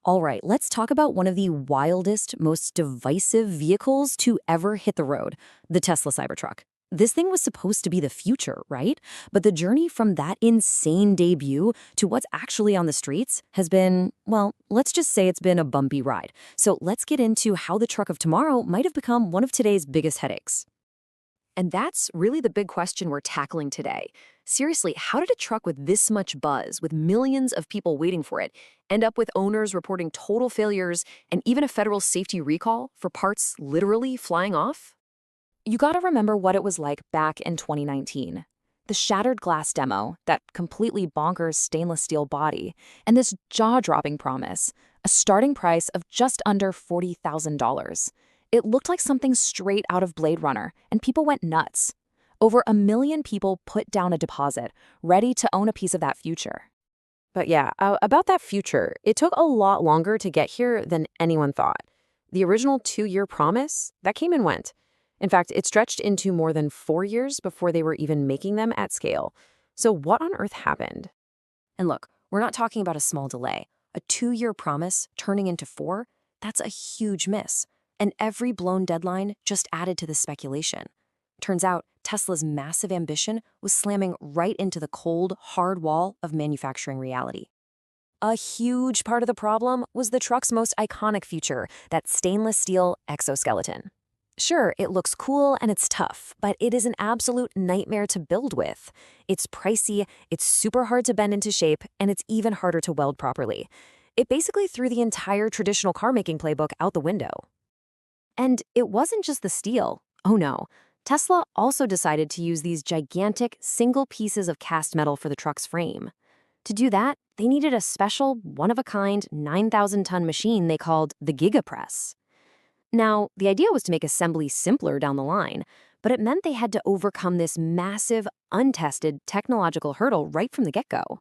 All right, let's talk about one of the wildest, most divisive vehicles to ever hit the road, the Tesla Cybertruck. This thing was supposed to be the future, right? But the journey from that insane debut to what's actually on the streets has been, well, let's just say it's been a bumpy ride. So let's get into how the truck of tomorrow might have become one of today's biggest headaches. And that's really the big question we're tackling today. Seriously, how did a truck with this much buzz, with millions of people waiting for it, end up with owners reporting total failures and even a federal safety recall for parts literally flying off? You gotta remember what it was like back in 2019. The shattered glass demo, that completely bonkers stainless steel body, and this jaw-dropping promise, a starting price of just under $40,000. It looked like something straight out of Blade Runner, and people went nuts. Over 1 million people put down a deposit, ready to own a piece of that future. But yeah, about that future, it took a lot longer to get here than anyone thought. The original 2-year promise, that came and went. In fact, it stretched into more than 4 years before they were even making them at scale. So what on earth happened? And look, we're not talking about a small delay. A 2-year promise turning into 4, that's a huge miss. And every blown deadline just added to the speculation. Turns out, Tesla's massive ambition was slamming right into the cold, hard wall of manufacturing reality. A huge part of the problem was the truck's most iconic feature, that stainless steel exoskeleton. Sure, it looks cool and it's tough, but it is an absolute nightmare to build with. It's pricey, it's super hard to bend into shape, and it's even harder to weld properly. It basically threw the entire traditional car-making playbook out the window. And it wasn't just the steel. Oh no. Tesla also decided to use these gigantic, single pieces of cast metal for the truck's frame. To do that, they needed a special, one-of-a-kind, 9,000-ton machine they called the Giga Press. Now, the idea was to make assembly simpler down the line, but it meant they had to overcome this massive, untested technological hurdle right from the get-go.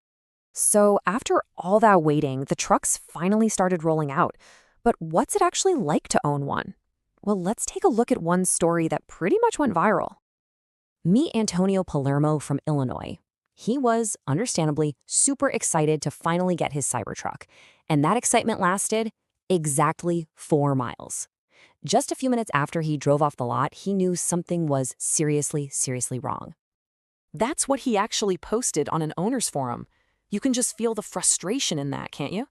So after all that waiting, the trucks finally started rolling out. But what's it actually like to own one? Well, let's take a look at one story that pretty much went viral. Meet Antonio Palermo from Illinois. He was, understandably, super excited to finally get his Cybertruck, and that excitement lasted exactly 4 miles. Just a few minutes after he drove off the lot, he knew something was seriously, seriously wrong. That's what he actually posted on an owner's forum. You can just feel the frustration in that, can't you?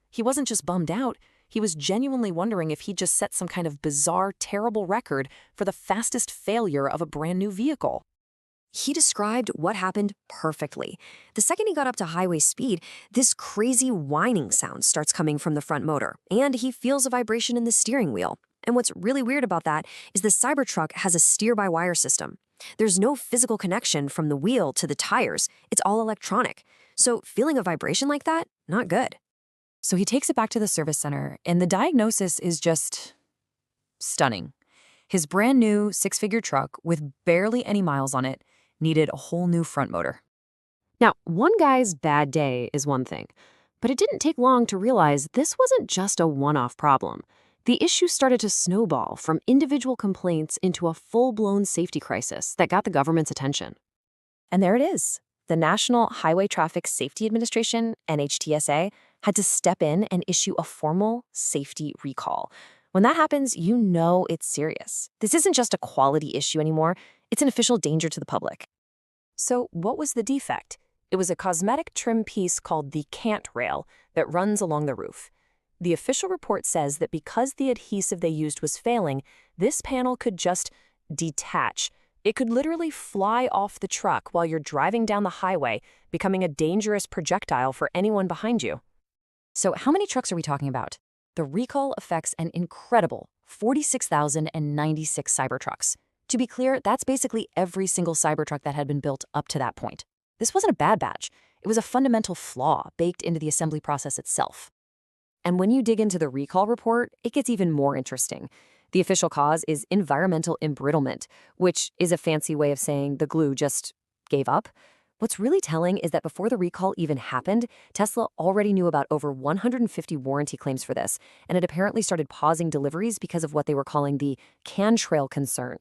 He wasn't just bummed out. He was genuinely wondering if he'd just set some kind of bizarre, terrible record for the fastest failure of a brand new vehicle. He described what happened perfectly. The second he got up to highway speed, this crazy whining sound starts coming from the front motor, and he feels a vibration in the steering wheel. And what's really weird about that is the Cybertruck has a steer-by-wire system. There's no physical connection from the wheel to the tires. It's all electronic. So feeling a vibration like that, not good. So he takes it back to the service center, and the diagnosis is just stunning. His brand new 6-figure truck with barely any miles on it needed a whole new front motor. Now, one guy's bad day is one thing, but it didn't take long to realize this wasn't just a one-off problem. The issue started to snowball from individual complaints into a full-blown safety crisis that got the government's attention. And there it is. The National Highway Traffic Safety Administration, NHTSA, had to step in and issue a formal safety recall. When that happens, you know it's serious. This isn't just a quality issue anymore, it's an official danger to the public. So what was the defect? It was a cosmetic trim piece called the cant rail that runs along the roof. The official report says that because the adhesive they used was failing, this panel could just detach. It could literally fly off the truck while you're driving down the highway, becoming a dangerous projectile for anyone behind you. So how many trucks are we talking about? The recall affects an incredible 46,096 Cybertrucks. To be clear, that's basically every single Cybertruck that had been built up to that point. This wasn't a bad batch. It was a fundamental flaw baked into the assembly process itself. And when you dig into the recall report, it gets even more interesting. The official cause is environmental embrittlement, which is a fancy way of saying the glue just gave up. What's really telling is that before the recall even happened, Tesla already knew about over 150 warranty claims for this, and it apparently started pausing deliveries because of what they were calling the contrail concern.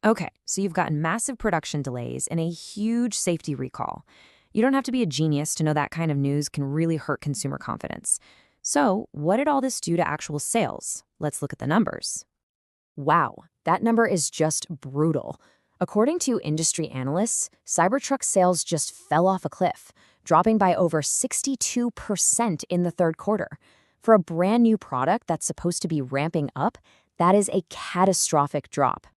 Okay, so you've got massive production delays and a huge safety recall. You don't have to be a genius to know that kind of news can really hurt consumer confidence. So, what did all this do to actual sales? Let's look at the numbers. Wow, that number is just brutal. According to industry analysts, Cybertruck sales just fell off a cliff, dropping by over 62% in the third quarter. For a brand new product that's supposed to be ramping up, that is a catastrophic drop.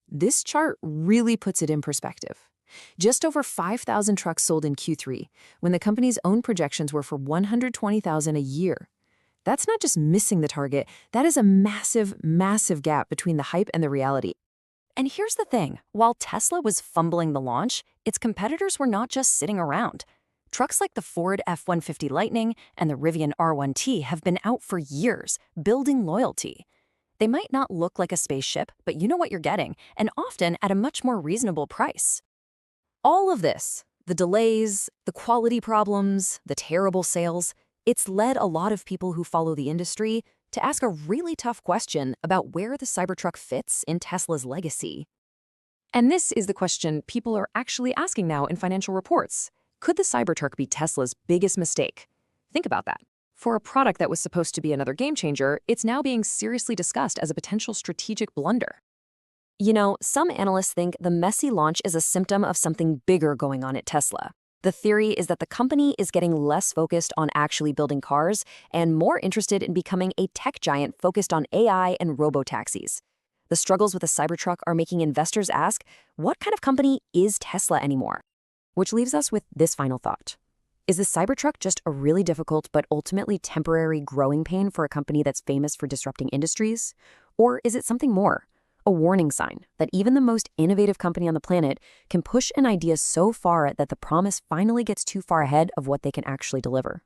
This chart really puts it in perspective. Just over 5,000 trucks sold in Q3, when the company's own projections were for 120,000 a year. That's not just missing the target, that is a massive, massive gap between the hype and the reality. And here's the thing, while Tesla was fumbling the launch, its competitors were not just sitting around. Trucks like the Ford F-150 Lightning and the Rivian R1T have been out for years, building loyalty. They might not look like a spaceship, but you know what you're getting, and often at a much more reasonable price. All of this, the delays, the quality problems, the terrible sales, it's led a lot of people who follow the industry to ask a really tough question about where the Cybertruck fits in Tesla's legacy. And this is the question people are actually asking now in financial reports. Could the Cybertruck be Tesla's biggest mistake? Think about that. For a product that was supposed to be another game changer, it's now being seriously discussed as a potential strategic blunder. You know, some analysts think the messy launch is a symptom of something bigger going on at Tesla. The theory is that the company is getting less focused on actually building cars and more interested in becoming a tech giant focused on AI and robotaxis. The struggles with the Cybertruck are making investors ask, what kind of company is Tesla anymore? Which leaves us with this final thought. Is the Cybertruck just a really difficult but ultimately temporary growing pain for a company that's famous for disrupting industries? Or is it something more? A warning sign that even the most innovative company on the planet can push an idea so far that the promise finally gets too far ahead of what they can actually deliver.